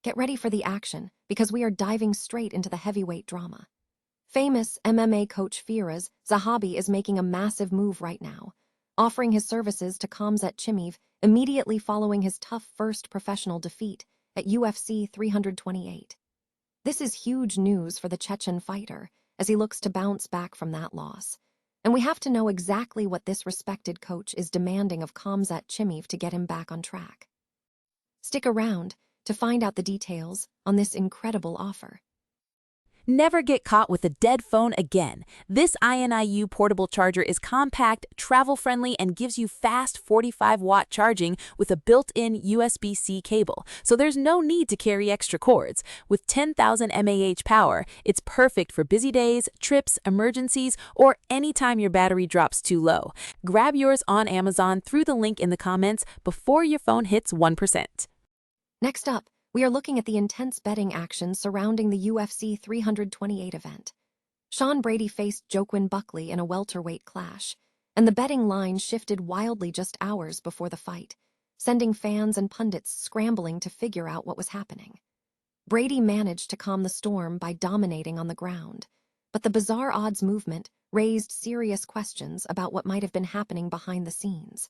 Get ready for the action, because we are diving straight into the heavyweight drama. Famous MMA coach Firas Zahabi is making a massive move right now, offering his services to Khamzat Chimaev immediately following his tough first professional defeat at UFC 328. This is huge news for the Chechen fighter as he looks to bounce back from that loss. And we have to know exactly what this respected coach is demanding of Khamzat Chimaev to get him back on track. Stick around to find out the details on this incredible offer. Never get caught with a dead phone again. This INIU portable charger is compact, travel-friendly, and gives you fast 45-watt charging with a built-in USB-C cable, so there's no need to carry extra cords. With 10,000 mAh power, it's perfect for busy days, trips, emergencies, or anytime your battery drops too low. Grab yours on Amazon through the link in the comments before your phone hits 1%. Next up, we are looking at the intense betting action surrounding the UFC 328 event. Sean Brady faced Joaquin Buckley in a welterweight clash, and the betting line shifted wildly just hours before the fight, sending fans and pundits scrambling to figure out what was happening. Brady managed to calm the storm by dominating on the ground, but the bizarre odds movement raised serious questions about what might have been happening behind the scenes.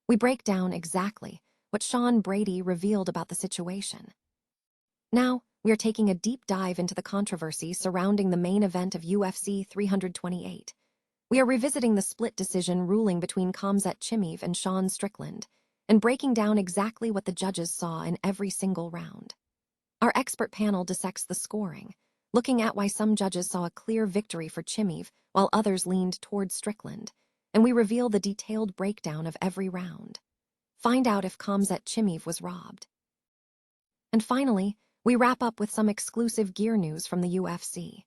We break down exactly what Sean Brady revealed about the situation. Now, we are taking a deep dive into the controversy surrounding the main event of UFC 328. We are revisiting the split decision ruling between Khamzat Chimaev and Sean Strickland, and breaking down exactly what the judges saw in every single round. Our expert panel dissects the scoring, looking at why some judges saw a clear victory for Chimaev while others leaned toward Strickland, and we reveal the detailed breakdown of every round. Find out if Khamzat Chimaev was robbed. And finally, we wrap up with some exclusive gear news from the UFC.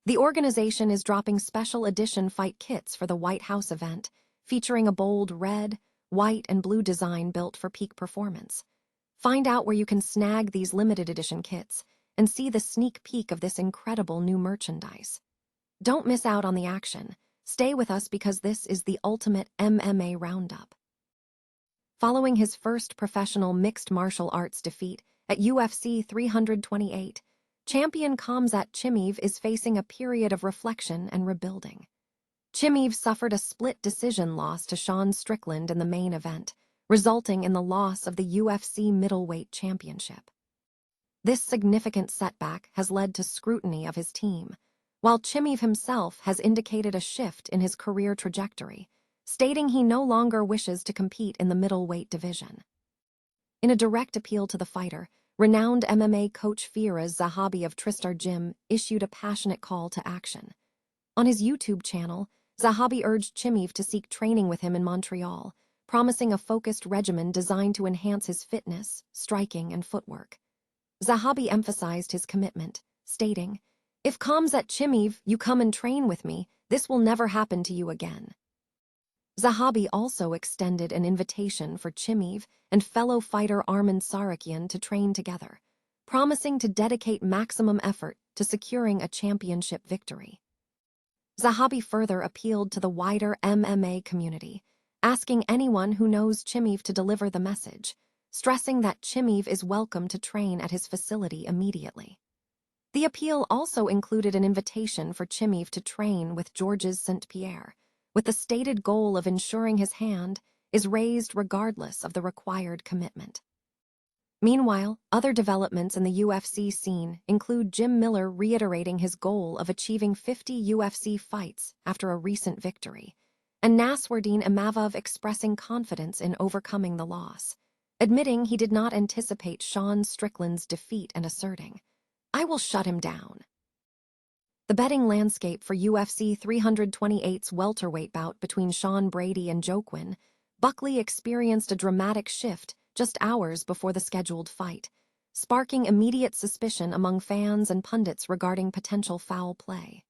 The organization is dropping special edition fight kits for the White House event, featuring a bold red, white, and blue design built for peak performance. Find out where you can snag these limited edition kits and see the sneak peek of this incredible new merchandise. Don't miss out on the action. Stay with us because this is the ultimate MMA roundup. Following his first professional mixed martial arts defeat at UFC 328, champion Khamzat Chimaev is facing a period of reflection and rebuilding. Chimaev suffered a split decision loss to Sean Strickland in the main event, resulting in the loss of the UFC middleweight championship. This significant setback has led to scrutiny of his team, while Chimaev himself has indicated a shift in his career trajectory, stating he no longer wishes to compete in the middleweight division. In a direct appeal to the fighter, renowned MMA coach Firas Zahabi of Tristar Gym issued a passionate call to action. On his YouTube channel, Zahabi urged Chimaev to seek training with him in Montreal, promising a focused regimen designed to enhance his fitness, striking, and footwork. Zahabi emphasized his commitment, stating, "If Khamzat Chimaev, you come and train with me, this will never happen to you again." Zahabi also extended an invitation for Chimaev and fellow fighter Arman Tsarukyan to train together, promising to dedicate maximum effort to securing a championship victory. Zahabi further appealed to the wider MMA community, asking anyone who knows Chimaev to deliver the message, stressing that Chimaev is welcome to train at his facility immediately. The appeal also included an invitation for Chimaev to train with Georges St-Pierre, with the stated goal of ensuring his hand is raised regardless of the required commitment. Meanwhile, other developments in the UFC scene include Jim Miller reiterating his goal of achieving 50 UFC fights after a recent victory, and Nasruddin Imavov expressing confidence in overcoming the loss, admitting he did not anticipate Sean Strickland's defeat and asserting, "I will shut him down." The betting landscape for UFC 328's welterweight bout between Sean Brady and Joaquin Buckley experienced a dramatic shift just hours before the scheduled fight, sparking immediate suspicion among fans and pundits regarding potential foul play.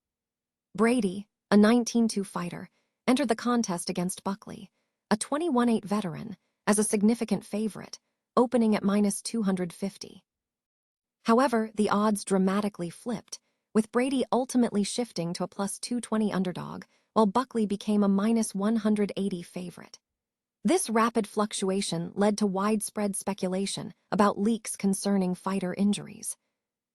Brady, a 19-2 fighter, entered the contest against Buckley, a 21-8 veteran, as a significant favorite, opening at -250. However, the odds dramatically flipped, with Brady ultimately shifting to a +220 underdog, while Buckley became a -180 favorite. This rapid fluctuation led to widespread speculation about leaks concerning fighter injuries.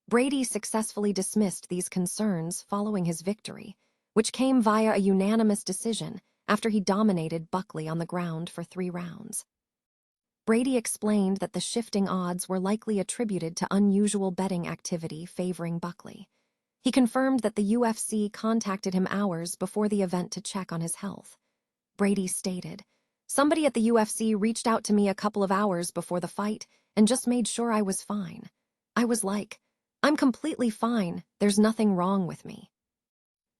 Brady successfully dismissed these concerns following his victory, which came via a unanimous decision after he dominated Buckley on the ground for 3 rounds. Brady explained that the shifting odds were likely attributed to unusual betting activity favoring Buckley. He confirmed that the UFC contacted him hours before the event to check on his health. Brady stated, "Somebody at the UFC reached out to me a couple of hours before the fight and just made sure I was fine. I was like, I'm completely fine, there's nothing wrong with me."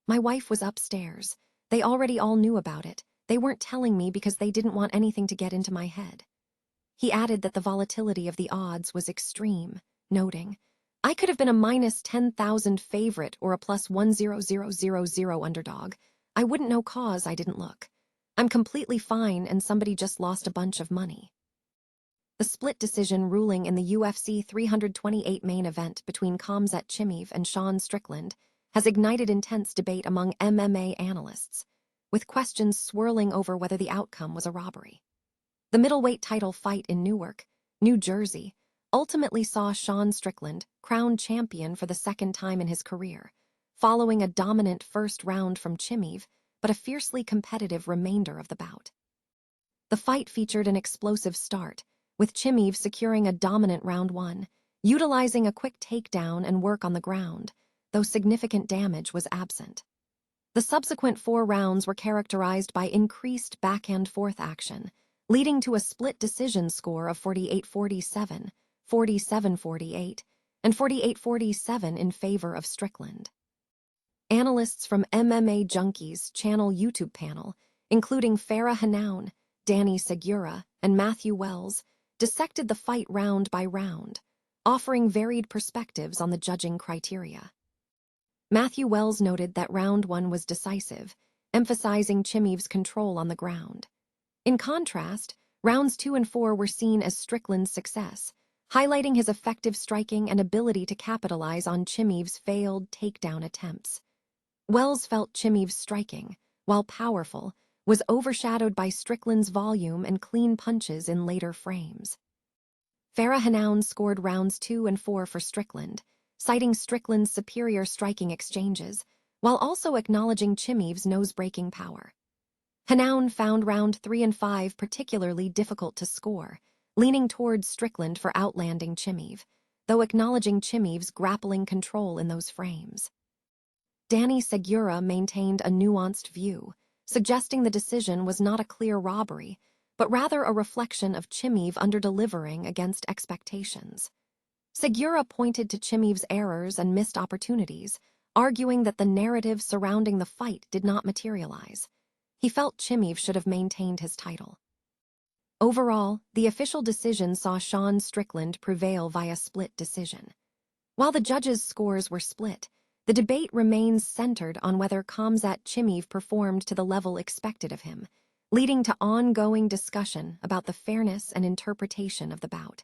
My wife was upstairs. They already all knew about it. They weren't telling me because they didn't want anything to get into my head. He added that the volatility of the odds was extreme, noting, "I could have been a minus 10,000 favorite or a plus 10000 underdog. I wouldn't know cause I didn't look. I'm completely fine and somebody just lost a bunch of money." The split decision ruling in the UFC 328 main event between Khamzat Chimaev and Sean Strickland has ignited intense debate among MMA analysts, with questions swirling over whether the outcome was a robbery. The middleweight title fight in Newark, New Jersey, ultimately saw Sean Strickland crowned champion for the second time in his career, following a dominant first round from Chimaev, but a fiercely competitive remainder of the bout. The fight featured an explosive start, with Chimaev securing a dominant round 1, utilizing a quick takedown and work on the ground, though significant damage was absent. The subsequent 4 rounds were characterized by increased back-and-forth action, leading to a split decision score of 48-47, 47-48, and 48-47 in favor of Strickland. Analysts from MMA Junkie's channel YouTube panel, including Firas Zahabi, Danny Segura, and Matthew Wells, dissected the fight round by round, offering varied perspectives on the judging criteria. Matthew Wells noted that round 1 was decisive, emphasizing Chimaev's control on the ground. In contrast, rounds 2 and 4 were seen as Strickland's success, highlighting his effective striking and ability to capitalize on Chimaev's failed takedown attempts. Wells felt Chimaev's striking, while powerful, was overshadowed by Strickland's volume and clean punches in later frames. Firas Zahabi scored rounds 2 and 4 for Strickland, citing Strickland's superior striking exchanges, while also acknowledging Chimaev's nose-breaking power. Zahabi found round 3 and 5 particularly difficult to score, leaning towards Strickland for outlanding Chimaev, though acknowledging Chimaev's grappling control in those frames. Danny Segura maintained a nuanced view, suggesting the decision was not a clear robbery, but rather a reflection of Chimaev under-delivering against expectations. Segura pointed to Chimaev's errors and missed opportunities, arguing that the narrative surrounding the fight did not materialize. He felt Chimaev should have maintained his title. Overall, the official decision saw Sean Strickland prevail via split decision. While the judges' scores were split, the debate remains centered on whether Khamzat Chimaev performed to the level expected of him, leading to ongoing discussion about the fairness and interpretation of the bout.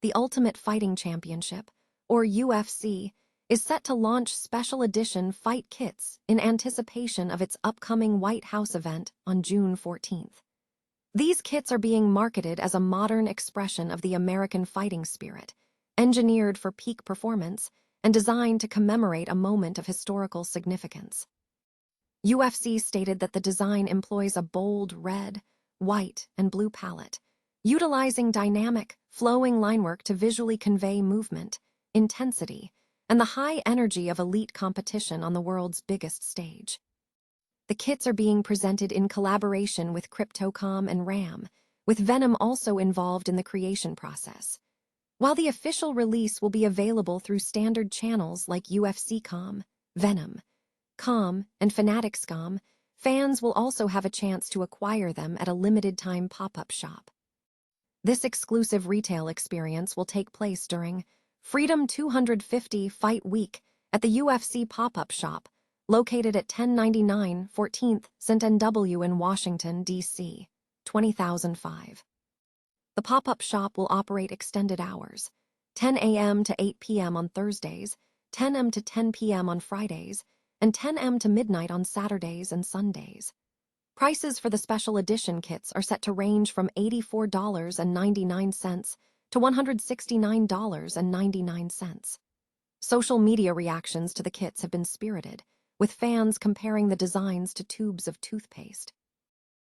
The Ultimate Fighting Championship, or UFC, is set to launch special edition fight kits in anticipation of its upcoming White House event on June 14th. These kits are being marketed as a modern expression of the American fighting spirit, engineered for peak performance and designed to commemorate a moment of historical significance. UFC stated that the design employs a bold red, white, and blue palette, utilizing dynamic, flowing linework to visually convey movement, intensity, and the high energy of elite competition on the world's biggest stage. The kits are being presented in collaboration with Crypto.com and RAM, with Venom also involved in the creation process. While the official release will be available through standard channels like UFC.com, Venom.com, and Fanatics.com, fans will also have a chance to acquire them at a limited-time pop-up shop. This exclusive retail experience will take place during Freedom 250 Fight Week at the UFC pop-up shop, located at 1099 14th St. N.W. in Washington, D.C., 20005. The pop-up shop will operate extended hours, 10 a.m. to 8 p.m. on Thursdays, 10 a.m. to 10 p.m. on Fridays, and 10 a.m. to midnight on Saturdays and Sundays. Prices for the special edition kits are set to range from $84.99 to $169.99. Social media reactions to the kits have been spirited, with fans comparing the designs to tubes of toothpaste.